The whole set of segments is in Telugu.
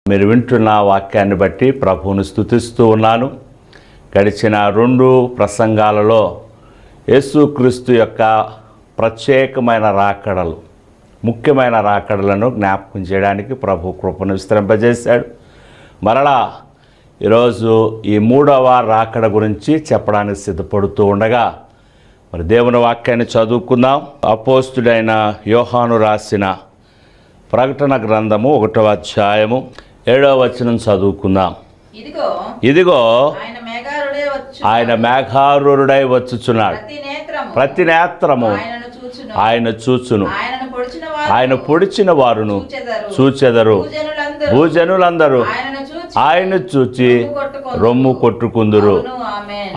మీరు వింటున్న వాక్యాన్ని బట్టి ప్రభువును స్తుతిస్తూ ఉన్నాను. గడిచిన 2 ప్రసంగాలలో యేసుక్రీస్తు యొక్క ప్రత్యేకమైన రాకడలు, ముఖ్యమైన రాకడలను జ్ఞాపకం చేయడానికి ప్రభు కృపను విస్తరింపజేశాడు. మరలా ఈరోజు ఈ 3వ రాకడ గురించి చెప్పడానికి సిద్ధపడుతూ ఉండగా మరి దేవుని వాక్యాన్ని చదువుకుందాం. అపోస్తుడైన యోహాను రాసిన ప్రకటన గ్రంథము 1వ అధ్యాయము 7వ వచనం చదువుకుందాం. ఇదిగో ఆయన మేఘారూఢుడై వచ్చుచున్నాడు, ప్రతి నేత్రము ఆయన చూచును, ఆయన పొడిచిన వారును చూచెదరు, భూజనులందరూ ఆయన చూచి రొమ్ము కొట్టుకుందురు.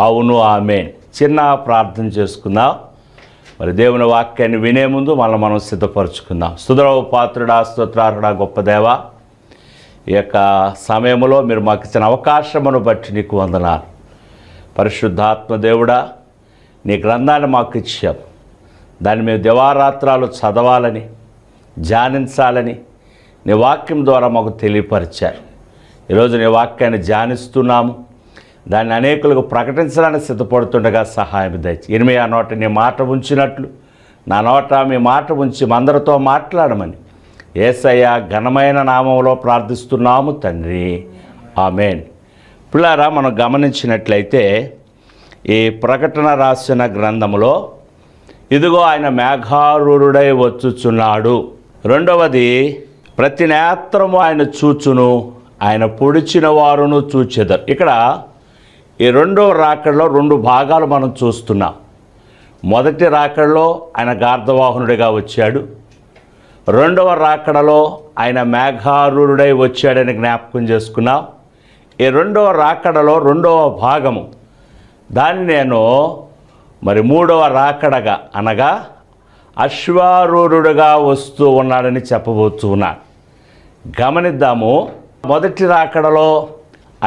అవును, ఆమేన్. చిన్న ప్రార్థన చేసుకుందాం. మరి దేవుని వాక్యాన్ని వినే ముందు మనం సిద్ధపరచుకుందాం. స్తుతుల పాత్రుడా, స్తోత్రార్హుడా, గొప్ప దేవ, ఈ యొక్క సమయంలో మీరు మాకు ఇచ్చిన అవకాశమును బట్టి నీకు వందనాలు. పరిశుద్ధాత్మ దేవుడా, నీ గ్రంథాన్ని మాకు ఇచ్చాం. దాన్ని మేము దివారాత్రాలు చదవాలని, ధ్యానించాలని నీ వాక్యం ద్వారా మాకు తెలియపరిచారు. ఈరోజు నీ వాక్యాన్ని ధ్యానిస్తున్నాము. దాన్ని అనేకులకు ప్రకటించడానికి సిద్ధపడుతుండగా సహాయం దయచి. ఇర్మీయా నోట నీ మాట ఉంచినట్లు నా నోట మీ మాట ఉంచి అందరితో మాట్లాడమని యేసయ్య ఘనమైన నామంలో ప్రార్థిస్తున్నాము తండ్రి, ఆమేన్. పిల్లారా, మనం గమనించినట్లయితే ఈ ప్రకటన రాసిన గ్రంథములో ఇదిగో ఆయన మేఘారూఢుడై వచ్చుచున్నాడు. రెండవది, ప్రతి నేత్రము ఆయన చూచును, ఆయన పొడిచిన వారును చూచెదరు. ఇక్కడ ఈ 2వ రాకడలో 2 భాగాలు మనం చూస్తున్నాం. మొదటి రాకడలో ఆయన గార్ధవాహనుడిగా వచ్చాడు. 2వ రాకడలో ఆయన మేఘారూఢుడై వచ్చాడని జ్ఞాపకం చేసుకున్నాం. ఈ 2వ రాకడలో 2వ భాగము, దాన్ని నేను మరి 3వ రాకడగా అనగా అశ్వారూఢుడుగా వస్తూ ఉన్నాడని చెప్పబోతూ ఉన్నాను. గమనిద్దాము. మొదటి రాకడలో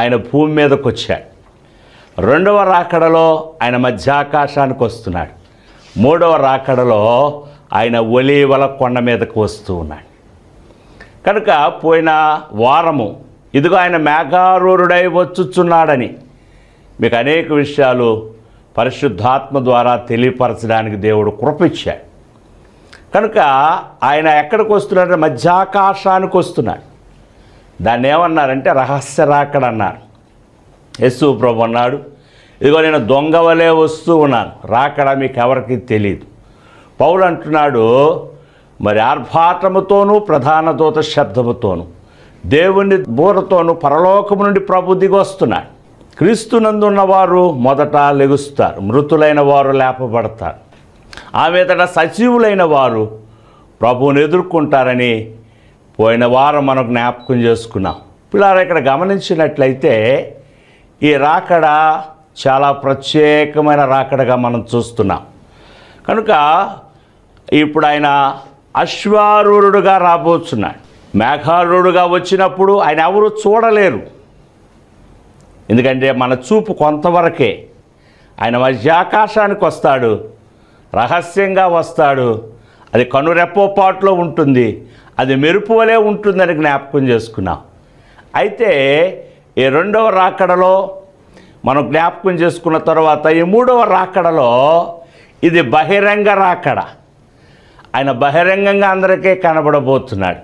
ఆయన భూమి మీదకి వచ్చాడు. 2వ రాకడలో ఆయన మధ్యాకాశానికి వస్తున్నాడు. 3వ రాకడలో ఆయన ఒలీవల కొండ మీదకు వస్తూ ఉన్నాడు. కనుక పోయిన వారము ఇదిగో ఆయన మేఘారూఢుడై వచ్చుచున్నాడని మీకు అనేక విషయాలు పరిశుద్ధాత్మ ద్వారా తెలియపరచడానికి దేవుడు కృపిచ్చాడు. కనుక ఆయన ఎక్కడికి వస్తున్నాడంటే మధ్యాకాశానికి వస్తున్నాడు. దాన్ని ఏమన్నారంటే రహస్య రాకడ అన్నారు. యేసు ప్రభు అన్నాడు, ఇదిగో నేను దొంగ వలె వస్తూ ఉన్నాను, రాకడ మీకు ఎవరికి తెలియదు. పౌలు అంటున్నాడు, మరి ఆర్భాటముతోనూ ప్రధాన దూత శబ్దముతోనూ దేవుని బూరతోనూ పరలోకము నుండి ప్రభు దిగి వస్తున్నాడు. క్రీస్తునందున్న వారు మొదట లెగుస్తారు, మృతులైన వారు లేపబడతారు, ఆ మీదట సజీవులైన వారు ప్రభువుని ఎదుర్కొంటారని పోయిన వారం మనం జ్ఞాపకం చేసుకున్నాం. పిల్లలు, ఇక్కడ గమనించినట్లయితే ఈ రాకడ చాలా ప్రత్యేకమైన రాకడగా మనం చూస్తున్నాం. కనుక ఇప్పుడు ఆయన అశ్వారూఢుడుగా రాబోతున్నాడు. మేఘారూఢుడుగా వచ్చినప్పుడు ఆయన ఎవరు చూడలేరు, ఎందుకంటే మన చూపు కొంతవరకే. ఆయన మధ్యాకాశానికి వస్తాడు, రహస్యంగా వస్తాడు, అది కనురెప్పపాటులో ఉంటుంది, అది మెరుపు వలె ఉంటుందని జ్ఞాపకం చేసుకున్నాం. అయితే ఈ 2వ రాకడలో మనం జ్ఞాపకం చేసుకున్న తర్వాత ఈ 3వ రాకడలో ఇది బహిరంగ రాకడ. ఆయన బహిరంగంగా అందరికీ కనబడబోతున్నాడు.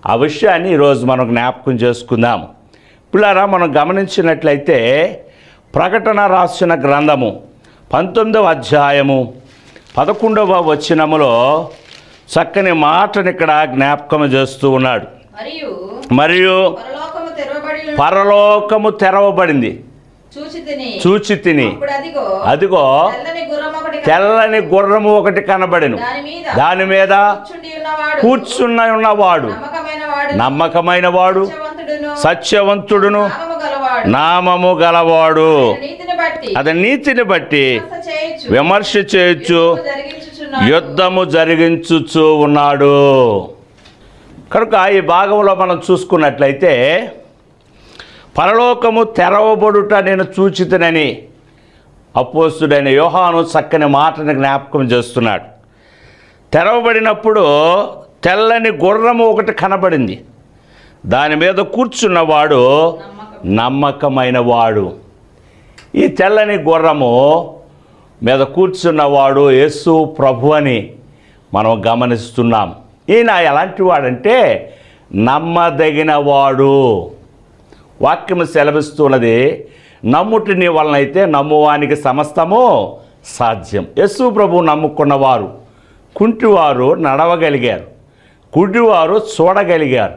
ఆ విషయాన్ని ఈరోజు మనం జ్ఞాపకం చేసుకుందాము. పిల్లారా, మనం గమనించినట్లయితే ప్రకటన రాసిన గ్రంథము 19వ అధ్యాయము 11వ వచనములో చక్కని మాటను ఇక్కడ జ్ఞాపకం చేస్తూ ఉన్నాడు. మరియు పరలోకము తెరవబడింది, చూచితిని, అదిగో తెల్లని గుర్రము ఒకటి కనబడెను, దాని మీద కూర్చున్న ఉన్నవాడు నమ్మకమైన వాడు, సత్యవంతుడును, నామము గలవాడు, అతని నీతిని బట్టి విమర్శ చేయొచ్చు, యుద్ధము జరిగించుచూ ఉన్నాడు. కనుక ఈ భాగంలో మనం చూసుకున్నట్లయితే పరలోకము తెరవబడుట నేను చూచితినని అపోస్తుడైన యోహాను చక్కని మాటను జ్ఞాపకం చేస్తున్నాడు. తెరవబడినప్పుడు తెల్లని గుర్రము ఒకటి కనబడింది, దాని మీద కూర్చున్నవాడు నమ్మకమైన వాడు. ఈ తెల్లని గుర్రము మీద కూర్చున్నవాడు యేసు ప్రభు అని మనం గమనిస్తున్నాం. ఈయన ఎలాంటి వాడంటే నమ్మదగిన వాడు. వాక్యము సెలవిస్తున్నది, నమ్ముటి నీ వలనైతే నమ్మువానికి సమస్తము సాధ్యం. యేసు ప్రభు నమ్ముకున్నవారు కుంటివారు నడవగలిగారు, గుడ్డివారు చూడగలిగారు,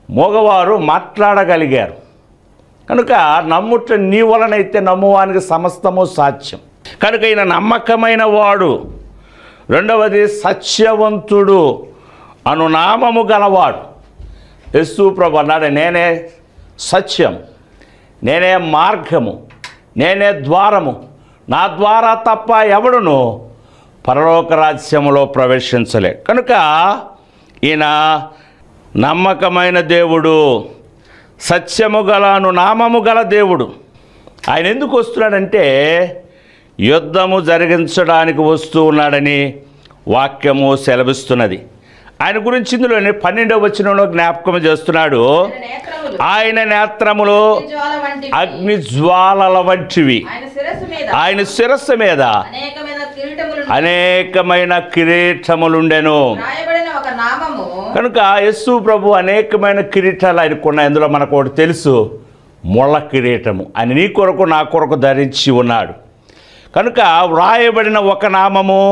మగవారు మాట్లాడగలిగారు. కనుక నమ్ముట నీ వలనైతే నమ్మువానికి సమస్తము సాధ్యం. కనుక ఈయన నమ్మకమైన వాడు. రెండవది సత్యవంతుడు అను నామము గలవాడు. యేసు ప్రభు అన్నాడు, నేనే సత్యం, నేనే మార్గము, నేనే ద్వారము, నా ద్వారా తప్ప ఎవడును పరలోక రాజ్యములో ప్రవేశించలే. కనుక ఈయన నమ్మకమైన దేవుడు, సత్యము గలను నామము గల దేవుడు. ఆయన ఎందుకు వస్తున్నాడంటే యుద్ధము జరిగించడానికి వస్తూ ఉన్నాడని వాక్యము సెలవిస్తున్నది. ఆయన గురించి ఇందులోనే 12వ వచనంలో జ్ఞాపకం చేస్తున్నాడు. ఆయన నేత్రములు అగ్ని జ్వాలల వంటివి, ఆయన శిరస్సు మీద అనేకమైన కిరీటములుండెను. కనుక యేసు ప్రభు అనేకమైన కిరీటాలు ఆయనకున్నాయి. అందులో మనకు ఒకటి తెలుసు, ముళ్ళ కిరీటము. ఆయన నీ కొరకు నా కొరకు ధరించి ఉన్నాడు. కనుక వ్రాయబడిన ఒక నామము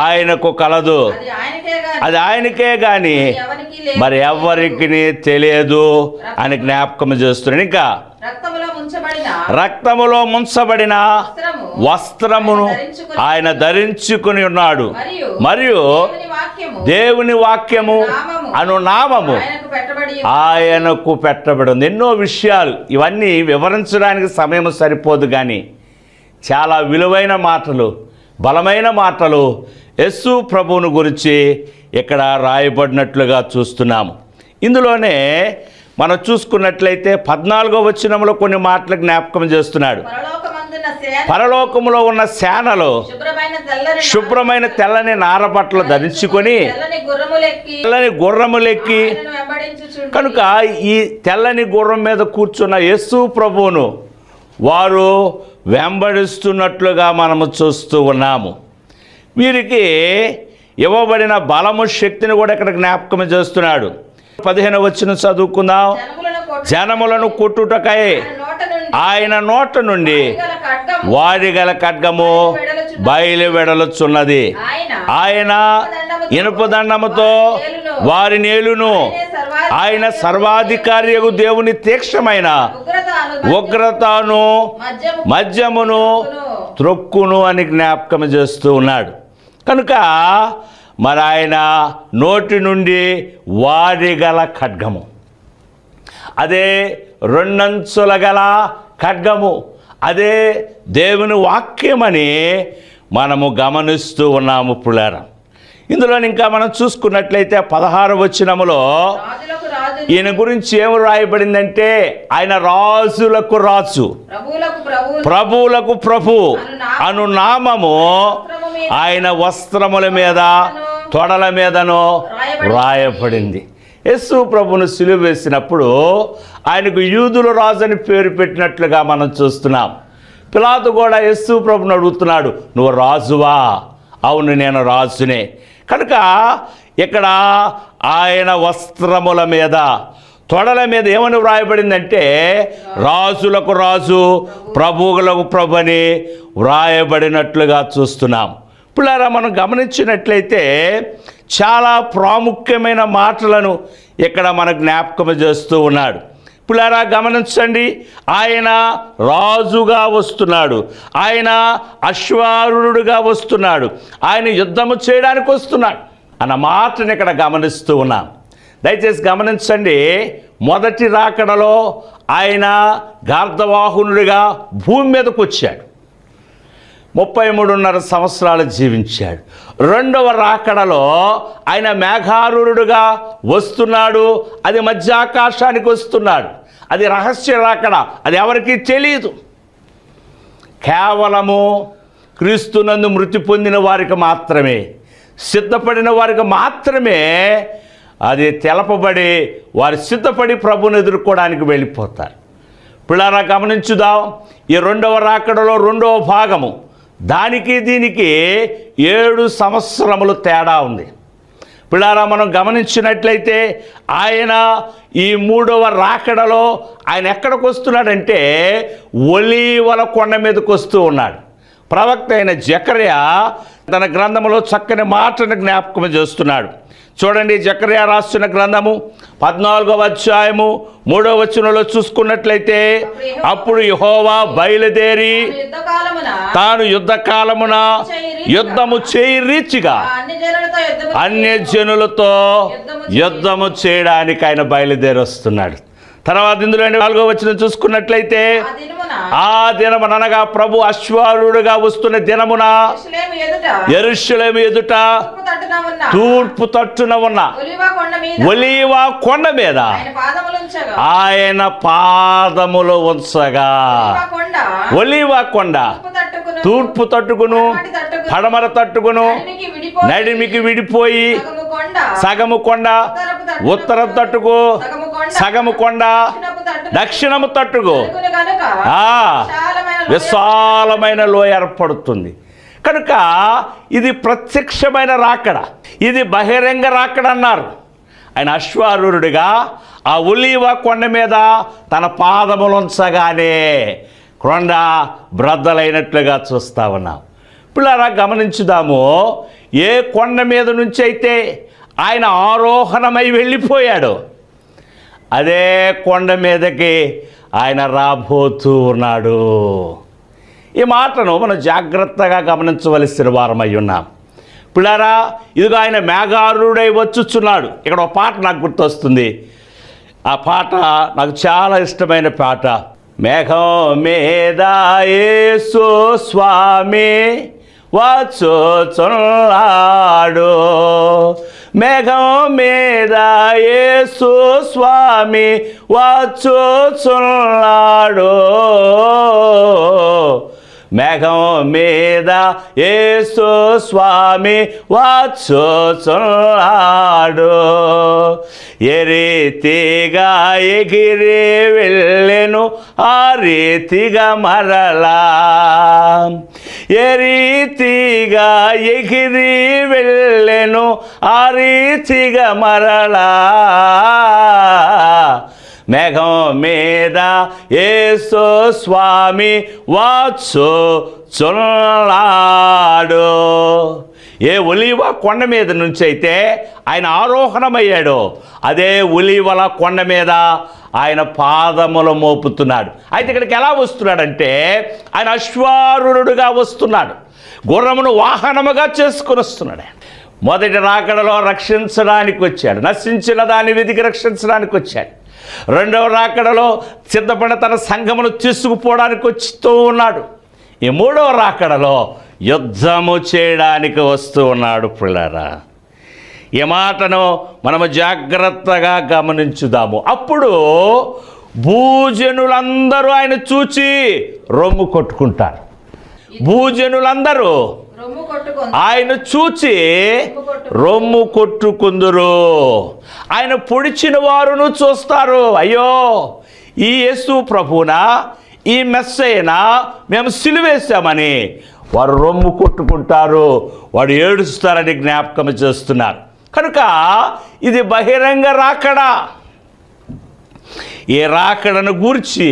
ఆయనకు కలదు, అది ఆయనకే గాని మరి ఎవరికి తెలియదు అని జ్ఞాపకం చేస్తున్నాడు. ఇంకా రక్తములో ముంచబడిన వస్త్రమును ఆయన ధరించుకుని ఉన్నాడు, మరియు దేవుని వాక్యము అను నామము ఆయనకు పెట్టబడి ఉంది. ఎన్నో విషయాలు, ఇవన్నీ వివరించడానికి సమయం సరిపోదు, కానీ చాలా విలువైన మాటలు, బలమైన మాటలు యేసు ప్రభువును గురించి ఇక్కడ రాయబడినట్లుగా చూస్తున్నాము. ఇందులోనే మనం చూసుకున్నట్లయితే 14వ వచనంలో కొన్ని మాటలు జ్ఞాపకం చేస్తున్నాడు. పరలోకములో ఉన్న సేనలు శుభ్రమైన తెల్లని నారబట్టలు ధరించుకొని తెల్లని గుర్రములెక్కి, కనుక ఈ తెల్లని గుర్రం మీద కూర్చున్న యేసు ప్రభువును వారు వెంబడిస్తున్నట్లుగా మనము చూస్తూ ఉన్నాము. వీరికి ఇవ్వబడిన బలము, శక్తిని కూడా ఇక్కడ జ్ఞాపకం చేస్తున్నాడు. 15వ వచనం చదువుకుందాం. జనములను కొట్టుటకై ఆయన నోట నుండి వాడిగల ఖడ్గము బయలు వెడలుచున్నది. ఆయన ఇనుపదండముతో వారి నేలును, ఆయన సర్వాధికారియగు దేవుని తీక్షమైన ఉగ్రతను మద్యమును త్రొక్కును అని జ్ఞాపకం చేస్తూ ఉన్నాడు. కనుక మరి ఆయన నోటి నుండి వాడిగల ఖడ్గము, అదే రెండంచుల గల ఖడ్గము, అదే దేవుని వాక్యమని మనము గమనిస్తూ ఉన్నాము పులారా. ఇందులో ఇంకా మనం చూసుకున్నట్లయితే 16వ వచనములో ఈయన గురించి ఏమి రాయబడిందంటే ఆయన రాజులకు రాజు, ప్రభువులకు ప్రభు అను నామము ఆయన వస్త్రముల మీద తొడల మీదను రాయబడింది. యేసు ప్రభును సిలువ వేసినప్పుడు ఆయనకు యూదుల రాజు అని పేరు పెట్టినట్లుగా మనం చూస్తున్నాం. పిలాతు కూడా యేసు ప్రభుని అడుగుతున్నాడు, నువ్వు రాజువా? అవును, నేను రాజునే. కనుక ఇక్కడ ఆయన వస్త్రముల మీద తొడల మీద ఏమని వ్రాయబడిందంటే రాజులకు రాజు, ప్రభువులకు ప్రభు అని వ్రాయబడినట్లుగా చూస్తున్నాం. పిల్లరా, మనం గమనించినట్లయితే చాలా ప్రాముఖ్యమైన మాటలను ఇక్కడ మన జ్ఞాపకం చేస్తూ ఉన్నాడు. పిల్లరా గమనించండి, ఆయన రాజుగా వస్తున్నాడు, ఆయన అశ్వారూఢుడుగా వస్తున్నాడు, ఆయన యుద్ధము చేయడానికి వస్తున్నాడు అన్న మాటను ఇక్కడ గమనిస్తూ ఉన్నాం. దయచేసి గమనించండి, మొదటి రాకడలో ఆయన గార్ధవాహనుడిగా భూమి మీదకు వచ్చాడు, 33.5 సంవత్సరాలు జీవించాడు. రెండవ రాకడలో ఆయన మేఘారూఢుడుగా వస్తున్నాడు, అది మధ్యాకాశానికి వస్తున్నాడు. అది రహస్య రాకడ, అది ఎవరికీ తెలియదు. కేవలము క్రీస్తునందు మృతి పొందిన వారికి మాత్రమే, సిద్ధపడిన వారికి మాత్రమే అది తెలపబడి వారు సిద్ధపడి ప్రభుని ఎదుర్కోవడానికి వెళ్ళిపోతారు. పిల్లారా గమనించుదాం, ఈ రెండవ రాకడలో రెండవ భాగము, దానికి దీనికి 7 సంవత్సరములు తేడా ఉంది. పిల్లారా మనం గమనించినట్లయితే ఆయన ఈ మూడవ రాకడలో ఆయన ఎక్కడికి వస్తున్నాడంటే ఒలీవల కొండ మీదకి వస్తూ ఉన్నాడు. ప్రవక్త అయిన జకర్యా తన గ్రంథంలో చక్కని మాటను జ్ఞాపకం చేస్తున్నాడు. చూడండి, జకర్యా రాస్తున్న గ్రంథము 14వ అధ్యాయము 3వ వచనంలో చూసుకున్నట్లయితే, అప్పుడు యెహోవా బయలుదేరి తాను యుద్ధకాలమున యుద్ధము చేయి రీతిగా అన్యజనులతో యుద్ధము చేయడానికి ఆయన బయలుదేరి వస్తున్నాడు. తర్వాత ఇందులో 4వ వచనం చూసుకున్నట్లయితే, ఆ దినమున అనగా ప్రభు అశ్వారూఢుగా వస్తున్న దినమున యెరూషలేము ఎదుట తూర్పు తట్టున ఉన్న ఒలీవ కొండ మీద ఆయన పాదములు ఉంచగా, ఒలీవ కొండ తూర్పు తట్టుకును పడమర తట్టుకును నడిమికి విడిపోయి సగము కొండ ఉత్తర తట్టుకు సగము కొండ దక్షిణము తట్టుకు విశాలమైన లోయ ఏర్పడుతుంది. కనుక ఇది ప్రత్యక్షమైన రాకడ, ఇది బహిరంగ రాకడ అన్నారు. ఆయన అశ్వారూఢుడిగా ఆ ఒలీవ కొండ మీద తన పాదములుంచగానే కొండ బ్రద్దలైనట్లుగా చూస్తా ఉన్నాం. పిల్లరా గమనించుదాము, ఏ కొండ మీద నుంచి అయితే ఆయన ఆరోహణమై వెళ్ళిపోయాడు, అదే కొండ మీదకి ఆయన రాబోతూ ఉన్నాడు. ఈ మాటను మనం జాగ్రత్తగా గమనించవలసిన వారమై ఉన్నాం. పిల్లారా, ఇదిగో ఆయన మేఘారూఢుడై వచ్చుచున్నాడు. ఇక్కడ ఒక పాట నాకు గుర్తొస్తుంది. ఆ పాట నాకు చాలా ఇష్టమైన పాట. మేఘం మీద యేసు స్వామి వచ్చుచున్నాడు, మేఘం మీద యేసు స్వామి వచ్చుచున్నాడు, మేఘం మీద యేసు స్వామి వచ్చుచున్నాడు, ఏ రీతిగా ఎగిరి వెళ్ళెను ఆ రీతిగా మరలా, ఏ రీతిగా ఎగిరి వెళ్ళెను ఆ రీతిగా మరలా, మేఘం మీద యేసు స్వామి వచ్చుచున్నాడు. ఏ ఒలీవ కొండ మీద నుంచి అయితే ఆయన ఆరోహణమయ్యాడో అదే ఒలీవల కొండ మీద ఆయన పాదములు మోపుతున్నాడు. అయితే ఇక్కడికి ఎలా వస్తున్నాడంటే ఆయన అశ్వారూఢుడుగా వస్తున్నాడు, గుర్రమును వాహనముగా చేసుకుని వస్తున్నాడు. మొదటి రాకడలో రక్షించడానికి వచ్చాడు, నశించిన దాన్ని వెతికి రక్షించడానికి వచ్చాడు. రెండవ రాకడలో సిద్ధపడిన తన సంఘమును తీసుకుపోవడానికి వస్తూ ఉన్నాడు. ఈ మూడవ రాకడలో యుద్ధము చేయడానికి వస్తూ ఉన్నాడు. పిల్లరా, ఈ మాటను మనము జాగ్రత్తగా గమనించుదాము. అప్పుడు భూజనులందరూ ఆయన చూచి రొమ్ము కొట్టుకుంటారు. భూజనులందరూ ఆయన చూచి రొమ్ము కొట్టుకుందురు. ఆయన పొడిచిన వారును చూస్తారు, అయ్యో ఈ యేసు ప్రభువునా, ఈ మెస్సయ్యనా మేము సిలువేశామని వారు రొమ్ము కొట్టుకుంటారు, వాడు ఏడుస్తారని జ్ఞాపకం చేస్తున్నారు. కనుక ఇది బహిరంగ రాకడ. ఈ రాకడను గూర్చి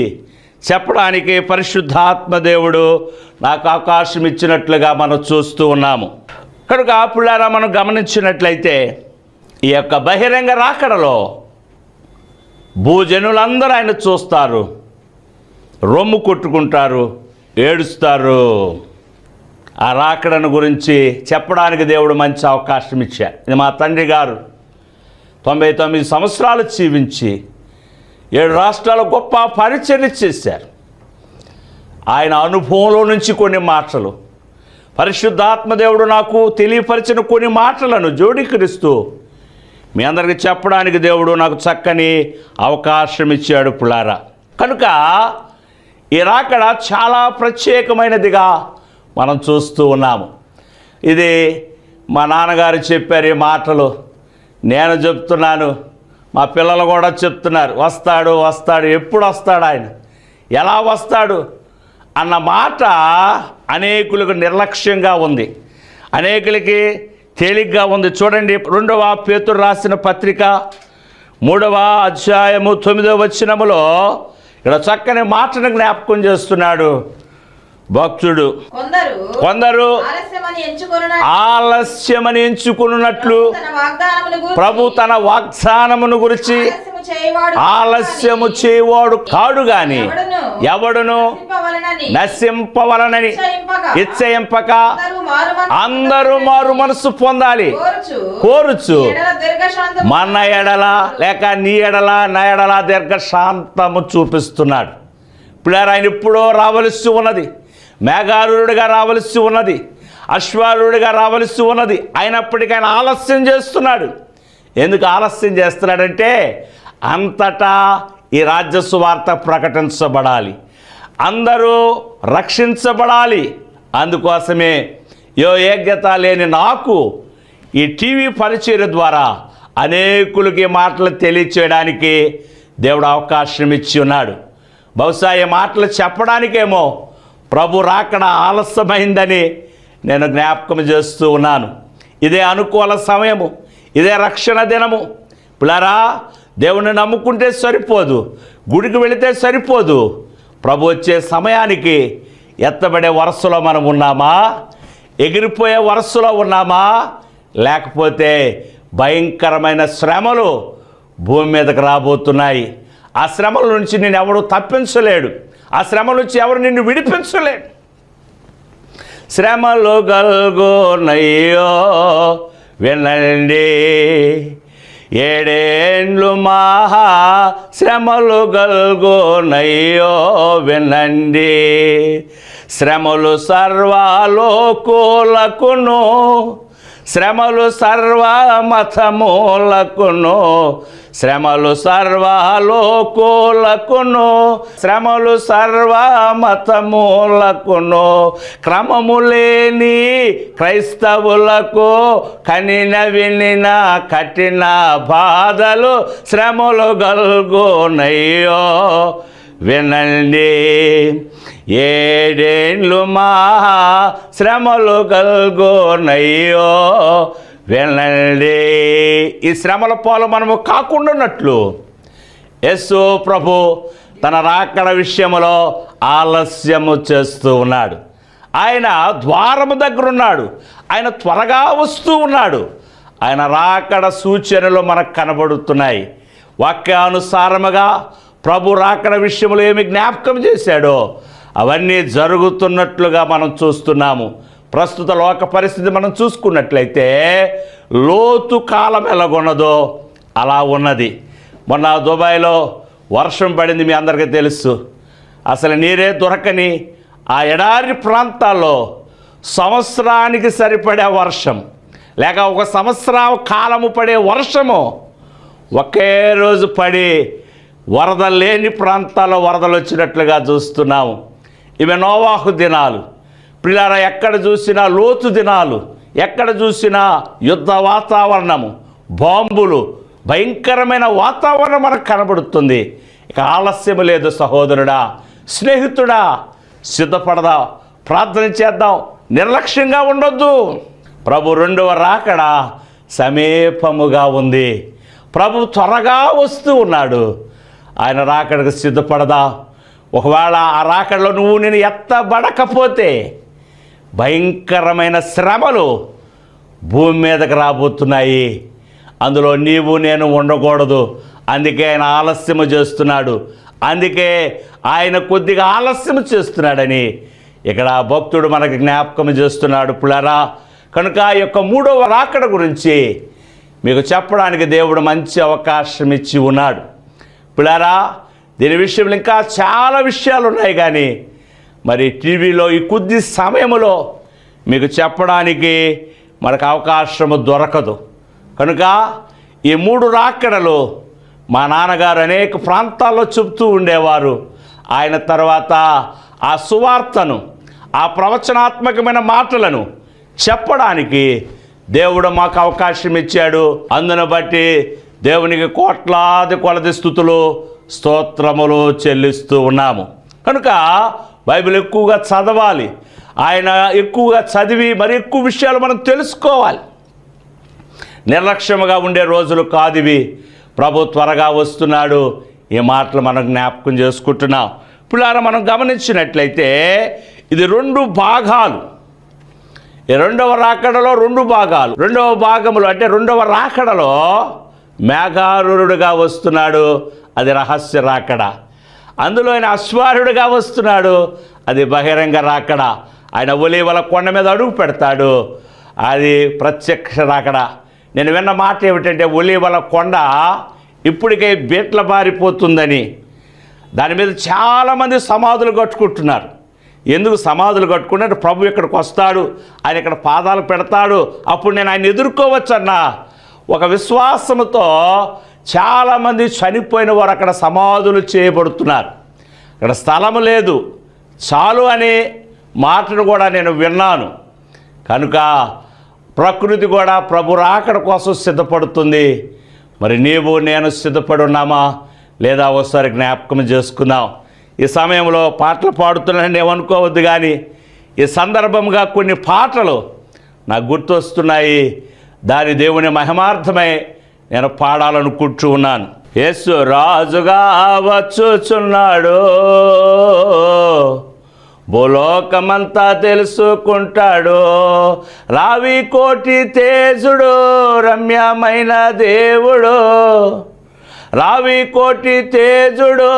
చెప్పడానికి పరిశుద్ధాత్మ దేవుడు నాకు అవకాశం ఇచ్చినట్లుగా మనం చూస్తూ ఉన్నాము. కనుక పిల్లారా, మనం గమనించినట్లయితే ఈ యొక్క బహిరంగ రాకడలో భూజనులందరూ ఆయన చూస్తారు, రొమ్ము కొట్టుకుంటారు, ఏడుస్తారు. ఆ రాకడను గురించి చెప్పడానికి దేవుడు మంచి అవకాశం ఇచ్చారు. ఇది మా తండ్రి గారు 99 సంవత్సరాలు జీవించి 7 రాష్ట్రాల గొప్ప పరిచర్య చేశారు. ఆయన అనుభవంలో నుంచి కొన్ని మాటలు, పరిశుద్ధాత్మ దేవుడు నాకు తెలియపరిచిన కొన్ని మాటలను జోడీకరిస్తూ మీ అందరికీ చెప్పడానికి దేవుడు నాకు చక్కని అవకాశం ఇచ్చాడు. పులారా, కనుక ఈ రాకడ చాలా ప్రత్యేకమైనదిగా మనం చూస్తూ ఉన్నాము. ఇది మా నాన్నగారు చెప్పారు. ఈ మాటలు నేను చెప్తున్నాను, మా పిల్లలు కూడా చెప్తున్నారు, వస్తాడు వస్తాడు, ఎప్పుడు వస్తాడు ఆయన, ఎలా వస్తాడు అన్న మాట అనేకులకు నిర్లక్ష్యంగా ఉంది, అనేకులకి తేలిగ్గా ఉంది. చూడండి, 2వ పేతురు రాసిన పత్రిక 3వ అధ్యాయము 9వ వచనములో ఇక్కడ చక్కని మాటను జ్ఞాపకం చేస్తున్నాడు భక్తుడు. కొందరు ఆలస్యమని ఎంచుకున్నట్లు ప్రభు తన వాగ్దానమును గురించి ఆలస్యము చేయవాడు కాడు గాని ఎవడును నశింపవలనని ఇచ్చయింపక అందరూ మారు మనసు పొందాలి కోరుచు మన ఎడల లేక నీ ఎడల నా ఎడల దీర్ఘశాంతము చూపిస్తున్నాడు. ఇప్పుడు ఆయన ఎప్పుడో రావలసి ఉన్నది, మేఘారూఢుడిగా రావలసి ఉన్నది, అశ్వారూఢుడిగా రావలసి ఉన్నది, అయినప్పటికీ ఆయన ఆలస్యం చేస్తున్నాడు. ఎందుకు ఆలస్యం చేస్తున్నాడంటే అంతటా ఈ రాజ్య సువార్త ప్రకటించబడాలి, అందరూ రక్షించబడాలి. అందుకోసమే యోగ్యత లేని నాకు ఈ టీవీ పరిచర్య ద్వారా అనేకులకి మాటలు తెలియచేయడానికి దేవుడు అవకాశం ఇచ్చి ఉన్నాడు. బహుశా ఈ మాటలు చెప్పడానికేమో ప్రభు రాకడ ఆలస్యమైందని నేను జ్ఞాపకం చేస్తూ ఉన్నాను. ఇదే అనుకూల సమయము, ఇదే రక్షణ దినము. పిల్లరా, దేవుణ్ణి నమ్ముకుంటే సరిపోదు, గుడికి వెళితే సరిపోదు. ప్రభు వచ్చే సమయానికి ఎత్తబడే వరుసలో మనం ఉన్నామా, ఎగిరిపోయే వరుసలో ఉన్నామా, లేకపోతే భయంకరమైన శ్రమలు భూమి మీదకి రాబోతున్నాయి. ఆ శ్రమల నుంచి నేను ఎవడు తప్పించలేడు, ఆ శ్రమల నుంచి ఎవరు నిన్ను విడిపించలేడు. శ్రమలు గల్గోనయ్యో వినండి, 7 ఏండ్లు మహా శ్రమలు గల్గోనయ్యో వినండి. శ్రమలు సర్వలోకులకును, శ్రమలు సర్వమతములకును, శ్రమలు సర్వలోకులకును, శ్రమలు సర్వమతములకును, క్రమము లేని క్రైస్తవులకు కనిన వినిన కఠిన బాధలు శ్రమలు గల్గోనయ్యో వినండి. 7 ఏండ్లు మహా శ్రమలు గల్గోనయ్యో వినండి. ఈ శ్రమల పాలు మనము కాకుండానట్లు యేసు ప్రభు తన రాకడ విషయంలో ఆలస్యము చేస్తూ ఉన్నాడు. ఆయన ద్వారము దగ్గర ఉన్నాడు, ఆయన త్వరగా వస్తూ ఉన్నాడు. ఆయన రాకడ సూచనలు మనకు కనబడుతున్నాయి. వాక్యానుసారముగా ప్రభు రాకడ విషయంలో ఏమి జ్ఞాపకం చేశాడో అవన్నీ జరుగుతున్నట్లుగా మనం చూస్తున్నాము. ప్రస్తుత లోక పరిస్థితి మనం చూసుకున్నట్లయితే లోతు కాలం ఎలాగున్నదో అలా ఉన్నది. మొన్న దుబాయ్లో వర్షం పడింది, మీ అందరికీ తెలుసు. అసలు నీరే దొరకని ఆ ఎడారి ప్రాంతాల్లో సంవత్సరానికి సరిపడే వర్షం, లేక 1 సంవత్సరం కాలము పడే వర్షము ఒకే రోజు పడి వరద లేని ప్రాంతాల్లో వరదలు వచ్చినట్లుగా చూస్తున్నాము. ఇవి నోవాహు దినాలు. పిల్లారా, ఎక్కడ చూసినా లోతు దినాలు, ఎక్కడ చూసినా యుద్ధ వాతావరణము, బాంబులు, భయంకరమైన వాతావరణం మనకు కనబడుతుంది. ఇక ఆలస్యం లేదు సహోదరుడా, స్నేహితుడా, సిద్ధపడదా, ప్రార్థన చేద్దాం, నిర్లక్ష్యంగా ఉండొద్దు. ప్రభు 2వ రాకడ సమీపముగా ఉంది. ప్రభు త్వరగా వస్తూ ఉన్నాడు. ఆయన రాకడకు సిద్ధపడదా. ఒకవేళ ఆ రాకడలో నువ్వు నేను ఎత్తబడకపోతే భయంకరమైన శ్రమలు భూమి మీదకి రాబోతున్నాయి. అందులో నీవు నేను ఉండకూడదు. అందుకే ఆయన ఆలస్యము చేస్తున్నాడు. అందుకే ఆయన కొద్దిగా ఆలస్యం చేస్తున్నాడని ఇక్కడ భక్తుడు మనకు జ్ఞాపకం చేస్తున్నాడు. పులరా, కనుక ఆ యొక్క 3వ రాకడ గురించి మీకు చెప్పడానికి దేవుడు మంచి అవకాశం ఇచ్చి ఉన్నాడు. పులరా, దీని విషయంలో ఇంకా చాలా విషయాలు ఉన్నాయి, కానీ మరి టీవీలో ఈ కొద్ది సమయంలో మీకు చెప్పడానికి మనకు అవకాశము దొరకదు. కనుక ఈ 3 రాకడలు మా నాన్నగారు అనేక ప్రాంతాల్లో చెబుతూ ఉండేవారు. ఆయన తర్వాత ఆ సువార్తను, ఆ ప్రవచనాత్మకమైన మాటలను చెప్పడానికి దేవుడు మాకు అవకాశం ఇచ్చాడు. అందును బట్టి దేవునికి కోట్లాది కొలది స్తుతులు స్తోత్రములు చెల్లిస్తూ ఉన్నాము. కనుక బైబిల్ ఎక్కువగా చదవాలి. ఆయన ఎక్కువగా చదివి మరి ఎక్కువ విషయాలు మనం తెలుసుకోవాలి. నిర్లక్ష్యముగా ఉండే రోజులు కాదు ఇవి. ప్రభు త్వరగా వస్తున్నాడు. ఈ మాటలు మనం జ్ఞాపకం చేసుకుంటున్నాం. పిల్లారా, మనం గమనించినట్లయితే ఇది 2 భాగాలు. ఈ రెండవ రాకడలో 2 భాగాలు. రెండవ భాగములు అంటే రెండవ రాకడలో మేఘారూఢుడుగా వస్తున్నాడు, అది రహస్య రాకడ. అందులో ఆయన అశ్వారుడుగా వస్తున్నాడు, అది బహిరంగ రాకడ. ఆయన ఒలీవల కొండ మీద అడుగు పెడతాడు, అది ప్రత్యక్ష రాకడ. నేను విన్న మాట ఏమిటంటే ఒలీవల కొండ ఇప్పటికే బీట్ల బారిపోతుందని. దాని మీద చాలామంది సమాధులు కట్టుకుంటున్నారు. ఎందుకు సమాధులు కట్టుకున్నారు? ప్రభు ఇక్కడికి వస్తాడు, ఆయన ఇక్కడ పాదాలు పెడతాడు, అప్పుడు నేను ఆయన ఎదుర్కోవచ్చన్న ఒక విశ్వాసంతో చాలామంది చనిపోయిన వారు అక్కడ సమాధులు చేయబడుతున్నారు. అక్కడ స్థలం లేదు చాలు అనే మాటను కూడా నేను విన్నాను. కనుక ప్రకృతి కూడా ప్రభు రాకడ కోసం సిద్ధపడుతుంది. మరి నీవు నేను సిద్ధపడి ఉన్నామా లేదా? ఒకసారి జ్ఞాపకం చేసుకుందాం. ఈ సమయంలో పాటలు పాడుతున్నానని ఏమనుకోవద్దు, కానీ ఈ సందర్భంగా కొన్ని పాటలు నాకు గుర్తొస్తున్నాయి. దాని దేవుని మహిమార్థమై నేను పాడాలనుకుంటూ ఉన్నాను. యేసు రాజుగా వచ్చుచున్నాడు, భూలోకమంతా తెలుసుకుంటాడు. రావి కోటి తేజుడు, రమ్యమైన దేవుడు. రావి కోటి తేజుడు,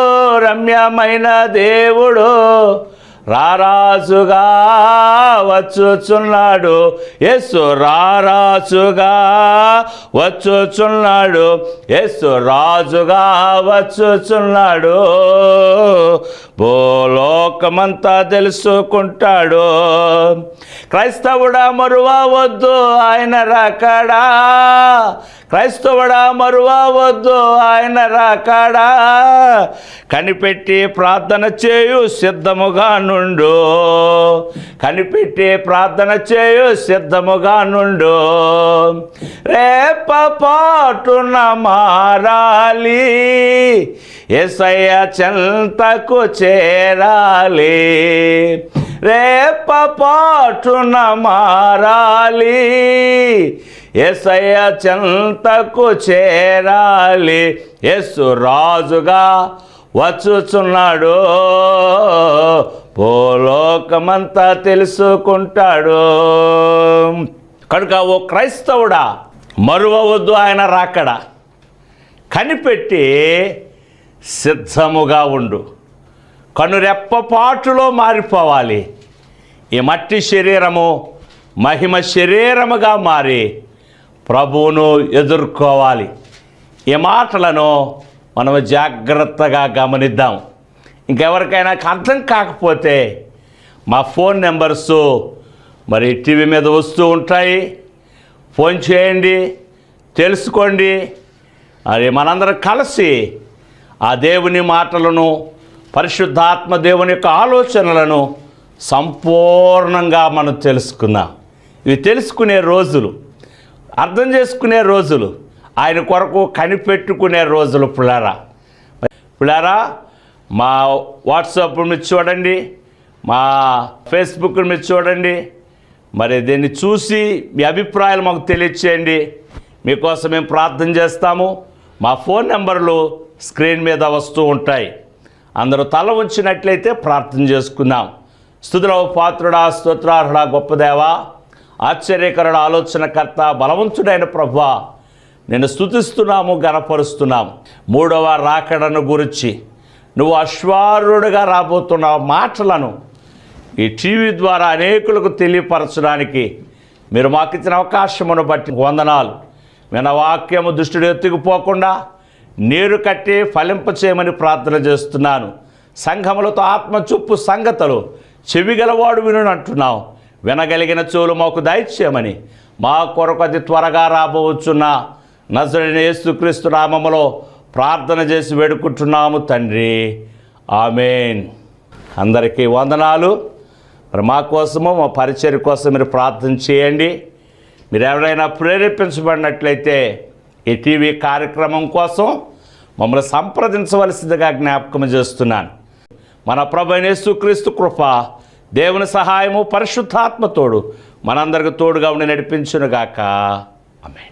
రమ్యమైన దేవుడు. రారాజుగా వచ్చుచున్నాడు, యేసు రారాజుగా వచ్చుచున్నాడు, యేసు రాజుగా వచ్చుచున్నాడు. భూలోకమంతా తెలుసుకుంటాడు. క్రైస్తవుడా మరువవద్దు ఆయన రాకడా, క్రైస్తవుడా మరువవద్దు ఆయన రాకడా. కనిపెట్టి ప్రార్థన చేయు సిద్ధముగా నుండు, కనిపెట్టి ప్రార్థన చేయు సిద్ధముగా నుండు. రేపపాటున మారాలి, యేసయ్య చెంతకు చేరాలి. రేపపాటున మారాలి, యేసయ్య చెంతకు చేరాలి. యేసు రాజుగా వచ్చుచున్నాడు, భూలోకమంతా తెలుసుకుంటాడు. కనుక ఓ క్రైస్తవుడా మరువవద్దు ఆయన రాకడా. కనిపెట్టి సిద్ధముగా ఉండు. కనురెప్పపాటులో మారిపోవాలి. ఈ మట్టి శరీరము మహిమ శరీరముగా మారి ప్రభువును ఎదుర్కోవాలి. ఈ మాటలను మనం జాగ్రత్తగా గమనిద్దాం. ఇంకెవరికైనా అర్థం కాకపోతే మా ఫోన్ నెంబర్సు మరి టీవీ మీద వస్తూ ఉంటాయి, ఫోన్ చేయండి, తెలుసుకోండి. అది మనందరం కలిసి ఆ దేవుని మాటలను, పరిశుద్ధాత్మ దేవుని యొక్క ఆలోచనలను సంపూర్ణంగా మనం తెలుసుకుందాం. ఇవి తెలుసుకునే రోజులు, అర్థం చేసుకునే రోజులు, ఆయన కొరకు కనిపెట్టుకునే రోజులు. పిల్లారా మా వాట్సాప్ మీరు చూడండి, మా ఫేస్బుక్ మీరు చూడండి. మరి దీన్ని చూసి మీ అభిప్రాయాలు మాకు తెలియచేయండి. మీకోసం మేము ప్రార్థన చేస్తాము. మా ఫోన్ నెంబర్లు స్క్రీన్ మీద వస్తూ ఉంటాయి. అందరూ తల ఉంచినట్లయితే ప్రార్థన చేసుకుందాం. స్తుతుల పాత్రుడా, స్తోత్రార్హుడా, గొప్ప దేవా, ఆశ్చర్యకరుడ, ఆలోచనకర్త, బలవంతుడైన ప్రభువా, నేను స్తుతిస్తున్నాము, గణపరుస్తున్నాము. 3వ రాకడను గురించి నువ్వు అశ్వారుడుగా రాబోతున్న మాటలను ఈ టీవీ ద్వారా అనేకులకు తెలియపరచడానికి మీరు మాకు ఇచ్చిన అవకాశమును బట్టి వందనాలు. విన వాక్యము దుష్టుడు ఎత్తుకుపోకుండా నీరు కట్టి ఫలింపచేయమని ప్రార్థన చేస్తున్నాను. సంఘములతో ఆత్మ చూపు సంగతులు చెవిగలవాడు విను అంటున్నావు. వినగలిగిన చెవులు మాకు దయచేయమని మా కొరకు అతి త్వరగా రాబోచున్న నజరేయుడైన యేసుక్రీస్తు నామములో ప్రార్థన చేసి వేడుకుంటున్నాము తండ్రి. ఆమేన్. అందరికీ వందనాలు. మరి మా కోసము, మా పరిచర్య కోసం మీరు ప్రార్థన చేయండి. మీరు ఎవరైనా ప్రేరేపించబడినట్లయితే ఈ టీవీ కార్యక్రమం కోసం మమ్మల్ని సంప్రదించవలసిందిగా జ్ఞాపకం చేస్తున్నాను. మన ప్రభువైన యేసుక్రీస్తు కృప, దేవుని సహాయము, పరిశుద్ధాత్మ తోడు మనందరికి తోడుగా ఉండి నడిపించునుగాక. ఆమేన్.